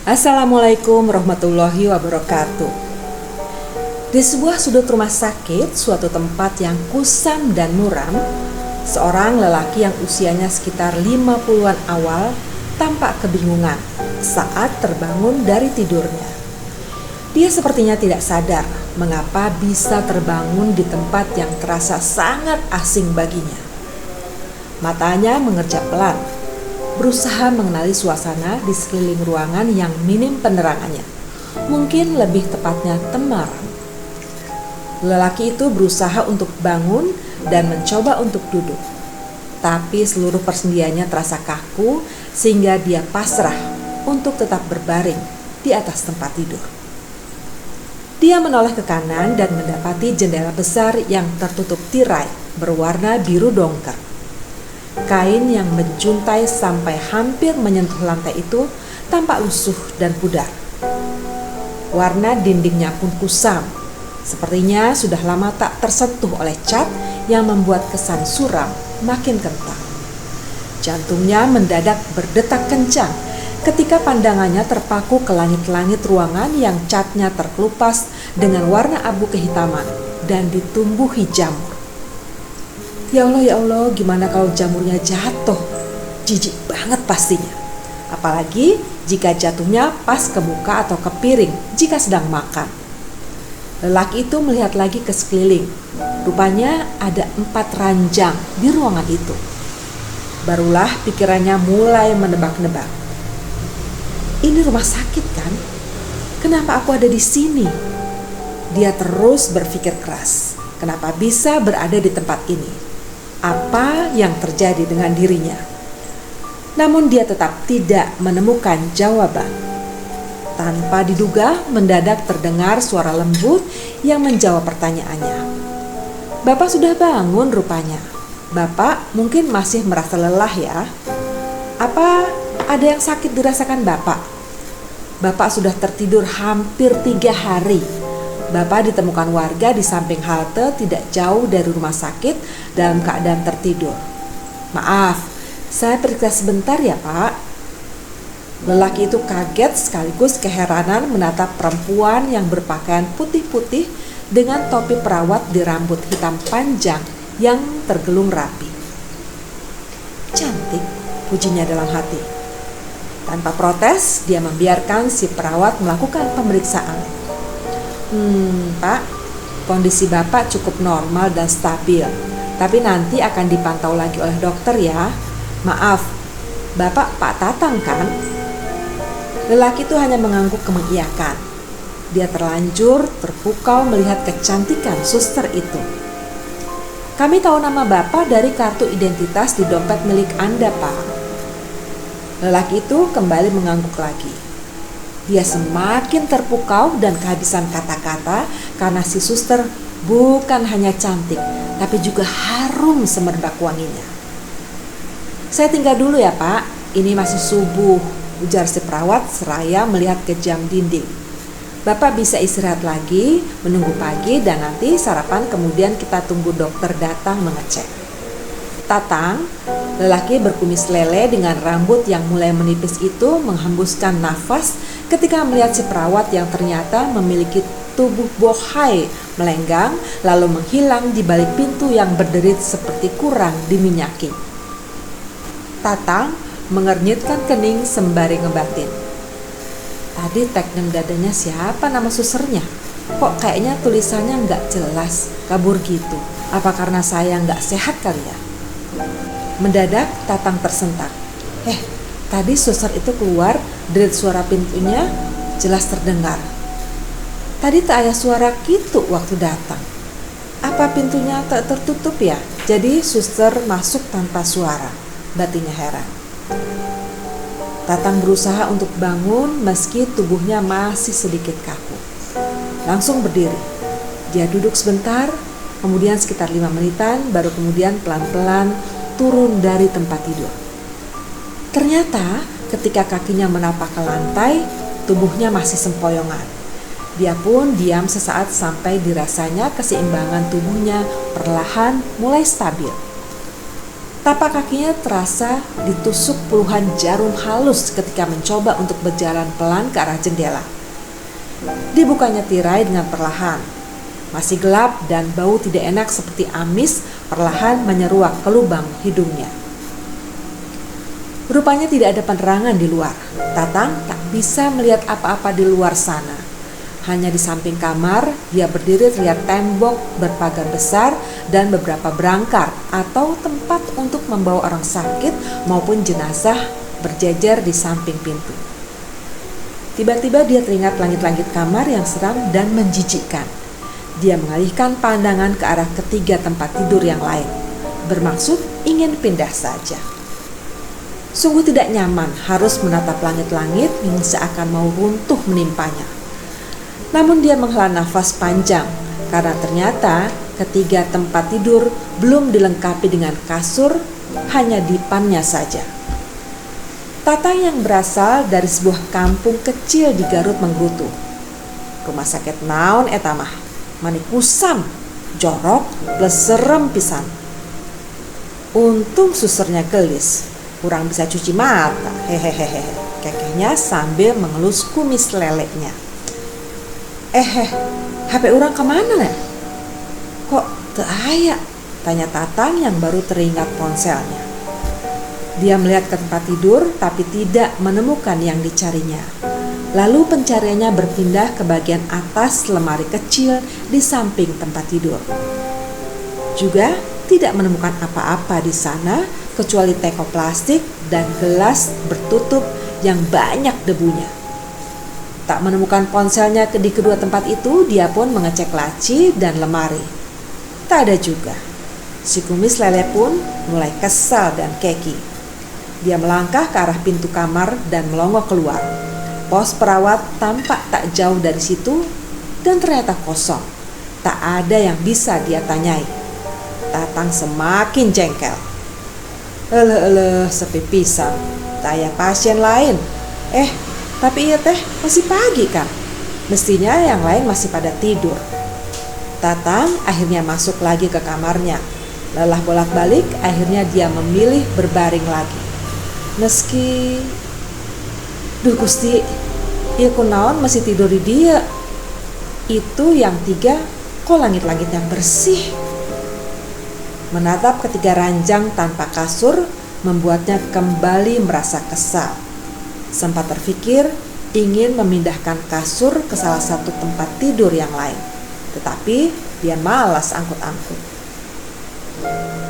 Assalamualaikum warahmatullahi wabarakatuh. Di sebuah sudut rumah sakit, suatu tempat yang kusam dan muram, seorang lelaki yang usianya sekitar 50-an awal tampak kebingungan saat terbangun dari tidurnya. Dia sepertinya tidak sadar mengapa bisa terbangun di tempat yang terasa sangat asing baginya. Matanya mengerjap pelan, berusaha mengenali suasana di sekeliling ruangan yang minim penerangannya. Mungkin lebih tepatnya temaram. Lelaki itu berusaha untuk bangun dan mencoba untuk duduk. Tapi seluruh persendiannya terasa kaku sehingga dia pasrah untuk tetap berbaring di atas tempat tidur. Dia menoleh ke kanan dan mendapati jendela besar yang tertutup tirai berwarna biru dongker. Kain yang menjuntai sampai hampir menyentuh lantai itu tampak lusuh dan pudar. Warna dindingnya pun kusam, sepertinya sudah lama tak tersentuh oleh cat yang membuat kesan suram makin kental. Jantungnya mendadak berdetak kencang ketika pandangannya terpaku ke langit-langit ruangan yang catnya terkelupas dengan warna abu kehitaman dan ditumbuhi jamur. Ya Allah, gimana kalau jamurnya jatuh? Jijik banget pastinya. Apalagi jika jatuhnya pas ke muka atau ke piring jika sedang makan. Lelaki itu melihat lagi ke sekeliling. Rupanya ada 4 ranjang di ruangan itu. Barulah pikirannya mulai menebak-nebak. Ini rumah sakit kan? Kenapa aku ada di sini? Dia terus berpikir keras. Kenapa bisa berada di tempat ini? Apa yang terjadi dengan dirinya? Namun dia tetap tidak menemukan jawaban. Tanpa diduga, mendadak terdengar suara lembut yang menjawab pertanyaannya. Bapak sudah bangun rupanya. Bapak mungkin masih merasa lelah ya. Apa ada yang sakit dirasakan Bapak? Bapak sudah tertidur hampir 3 hari. Bapak ditemukan warga di samping halte tidak jauh dari rumah sakit dalam keadaan tertidur. Maaf, saya periksa sebentar ya Pak. Lelaki itu kaget sekaligus keheranan menatap perempuan yang berpakaian putih-putih dengan topi perawat di rambut hitam panjang yang tergelung rapi. Cantik, pujinya dalam hati. Tanpa protes, dia membiarkan si perawat melakukan pemeriksaan. Pak, kondisi Bapak cukup normal dan stabil, tapi nanti akan dipantau lagi oleh dokter ya. Maaf, Bapak Pak Tatang kan? Lelaki itu hanya mengangguk mengiyakan. Dia terlanjur terpukau melihat kecantikan suster itu. Kami tahu nama Bapak dari kartu identitas di dompet milik Anda, Pak. Lelaki itu kembali mengangguk lagi. Dia semakin terpukau dan kehabisan kata-kata karena si suster bukan hanya cantik, tapi juga harum semerbak wanginya. Saya tinggal dulu ya Pak, ini masih subuh, ujar si perawat seraya melihat ke jam dinding. Bapak bisa istirahat lagi, menunggu pagi dan nanti sarapan kemudian kita tunggu dokter datang mengecek. Tatang, lelaki berkumis lele dengan rambut yang mulai menipis itu menghembuskan nafas ketika melihat si perawat yang ternyata memiliki tubuh bohai melenggang lalu menghilang di balik pintu yang berderit seperti kurang diminyaki. Tatang mengernyitkan kening sembari ngebatin. Tadi tagnem dadanya siapa nama susternya? Kok kayaknya tulisannya nggak jelas, kabur gitu. Apa karena saya nggak sehat kali ya? Mendadak Tatang tersentak. Tadi suster itu keluar, derit suara pintunya jelas terdengar. Tadi tak ada suara gitu waktu datang. Apa pintunya tak tertutup ya? Jadi suster masuk tanpa suara, batinnya heran. Tatang berusaha untuk bangun meski tubuhnya masih sedikit kaku. Langsung berdiri. Dia duduk sebentar, kemudian sekitar 5 menitan, baru kemudian pelan-pelan turun dari tempat tidur. Ternyata ketika kakinya menapak ke lantai, tubuhnya masih sempoyongan. Dia pun diam sesaat sampai dirasanya keseimbangan tubuhnya perlahan mulai stabil. Tapak kakinya terasa ditusuk puluhan jarum halus ketika mencoba untuk berjalan pelan ke arah jendela. Dibukanya tirai dengan perlahan. Masih gelap dan bau tidak enak seperti amis perlahan menyeruak ke lubang hidungnya. Rupanya tidak ada penerangan di luar. Tatang tak bisa melihat apa-apa di luar sana. Hanya di samping kamar, dia berdiri terlihat tembok berpagar besar dan beberapa berangkar atau tempat untuk membawa orang sakit maupun jenazah berjejer di samping pintu. Tiba-tiba dia teringat langit-langit kamar yang seram dan menjijikkan. Dia mengalihkan pandangan ke arah ketiga tempat tidur yang lain, bermaksud ingin pindah saja. Sungguh tidak nyaman harus menatap langit-langit yang seakan mau runtuh menimpanya. Namun dia menghela nafas panjang karena ternyata ketiga tempat tidur belum dilengkapi dengan kasur, hanya dipannya saja. Tatang yang berasal dari sebuah kampung kecil di Garut menggerutu. Rumah sakit naon eta mah? Mani kusam, jorok, plus serem pisan. Untung susternya gelis, kurang bisa cuci mata. Hehehe, kekehnya sambil mengelus kumis leleknya. HP orang kemana ya? Kok teu aya? Tanya Tatang yang baru teringat ponselnya. Dia melihat ke tempat tidur tapi tidak menemukan yang dicarinya. Lalu pencariannya berpindah ke bagian atas lemari kecil di samping tempat tidur. Juga tidak menemukan apa-apa di sana kecuali teko plastik dan gelas bertutup yang banyak debunya. Tak menemukan ponselnya di kedua tempat itu, dia pun mengecek laci dan lemari. Tak ada juga. Si kumis lele pun mulai kesal dan keki. Dia melangkah ke arah pintu kamar dan melongo keluar. Pos perawat tampak tak jauh dari situ dan ternyata kosong. Tak ada yang bisa dia tanyai. Tatang semakin jengkel. Sepi pisan. Tak ada pasien lain. Tapi iya teh masih pagi kan? Mestinya yang lain masih pada tidur. Tatang akhirnya masuk lagi ke kamarnya. Lelah bolak-balik, akhirnya dia memilih berbaring lagi. Meski, duh Gusti, ieu kunaon masih tidur di dia. Itu yang tiga, kok langit-langit yang bersih. Menatap ketiga ranjang tanpa kasur membuatnya kembali merasa kesal. Sempat terfikir ingin memindahkan kasur ke salah satu tempat tidur yang lain. Tetapi dia malas angkut-angkut.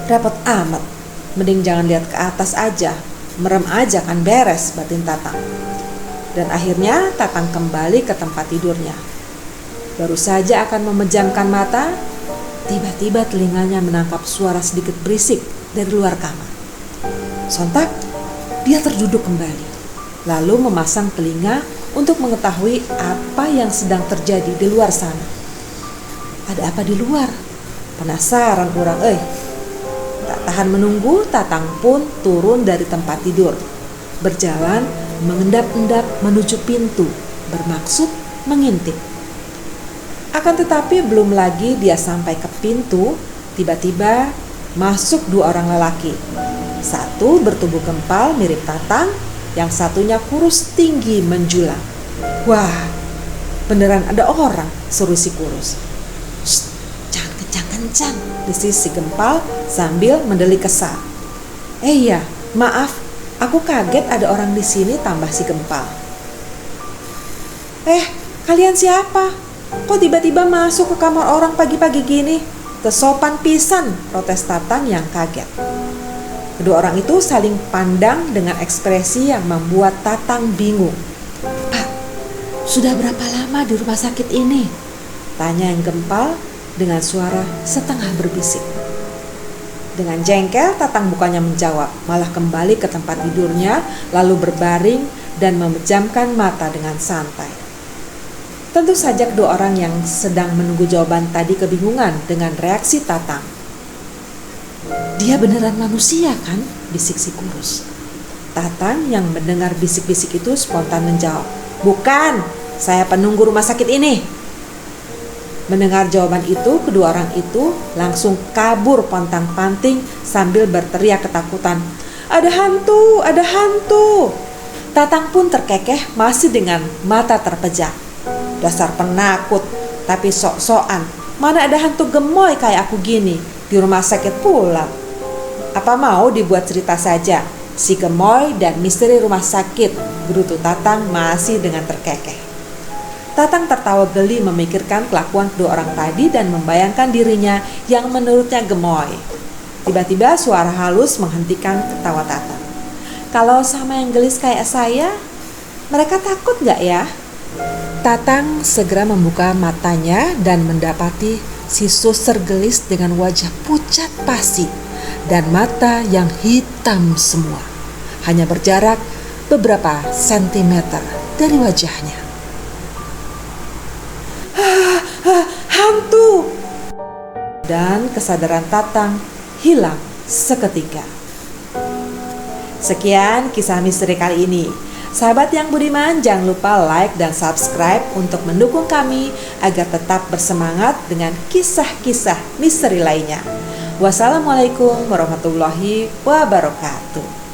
Repot amat, mending jangan lihat ke atas aja. Merem aja kan beres, batin Tatang. Dan akhirnya Tatang kembali ke tempat tidurnya. Baru saja akan memejamkan mata, tiba-tiba telinganya menangkap suara sedikit berisik dari luar kamar. Sontak, dia terduduk kembali. Lalu memasang telinga untuk mengetahui apa yang sedang terjadi di luar sana. Ada apa di luar? Penasaran orang Tak tahan menunggu, Tatang pun turun dari tempat tidur. Berjalan mengendap-endap menuju pintu, bermaksud mengintip. Akan tetapi belum lagi dia sampai ke pintu, tiba-tiba masuk dua orang lelaki. Satu bertubuh gempal mirip Tatang, yang satunya kurus tinggi menjulang. Wah, beneran ada orang, seru si kurus. Shh, jangan kencang-kencang, desis si gempal sambil mendelik kesal. Iya, maaf, aku kaget ada orang di sini, tambah si gempal. Kalian siapa? Kok tiba-tiba masuk ke kamar orang pagi-pagi gini? Tersopan pisan, protes Tatang yang kaget. Kedua orang itu saling pandang dengan ekspresi yang membuat Tatang bingung. Pak, sudah berapa lama di rumah sakit ini? Tanya yang gempal dengan suara setengah berbisik. Dengan jengkel, Tatang bukannya menjawab, malah kembali ke tempat tidurnya, lalu berbaring dan memejamkan mata dengan santai. Tentu saja kedua orang yang sedang menunggu jawaban tadi kebingungan dengan reaksi Tatang. Dia beneran manusia kan? Bisik si kurus. Tatang yang mendengar bisik-bisik itu spontan menjawab, bukan, saya penunggu rumah sakit ini. Mendengar jawaban itu, kedua orang itu langsung kabur pontang-panting sambil berteriak ketakutan. Ada hantu, ada hantu. Tatang pun terkekeh masih dengan mata terpejam. Dasar penakut, tapi sok-sokan. Mana ada hantu gemoy kayak aku gini, di rumah sakit pula. Apa mau dibuat cerita saja, si gemoy dan misteri rumah sakit, gerutu Tatang masih dengan terkekeh. Tatang tertawa geli memikirkan kelakuan kedua orang tadi dan membayangkan dirinya yang menurutnya gemoy. Tiba-tiba suara halus menghentikan ketawa Tatang. Kalau sama yang gelis kayak saya, mereka takut gak ya? Tatang segera membuka matanya dan mendapati si suster gelis dengan wajah pucat pasi dan mata yang hitam semua. Hanya berjarak beberapa sentimeter dari wajahnya. Hantu! Dan kesadaran Tatang hilang seketika. Sekian kisah misteri kali ini. Sahabat yang budiman, jangan lupa like dan subscribe untuk mendukung kami agar tetap bersemangat dengan kisah-kisah misteri lainnya. Wassalamualaikum warahmatullahi wabarakatuh.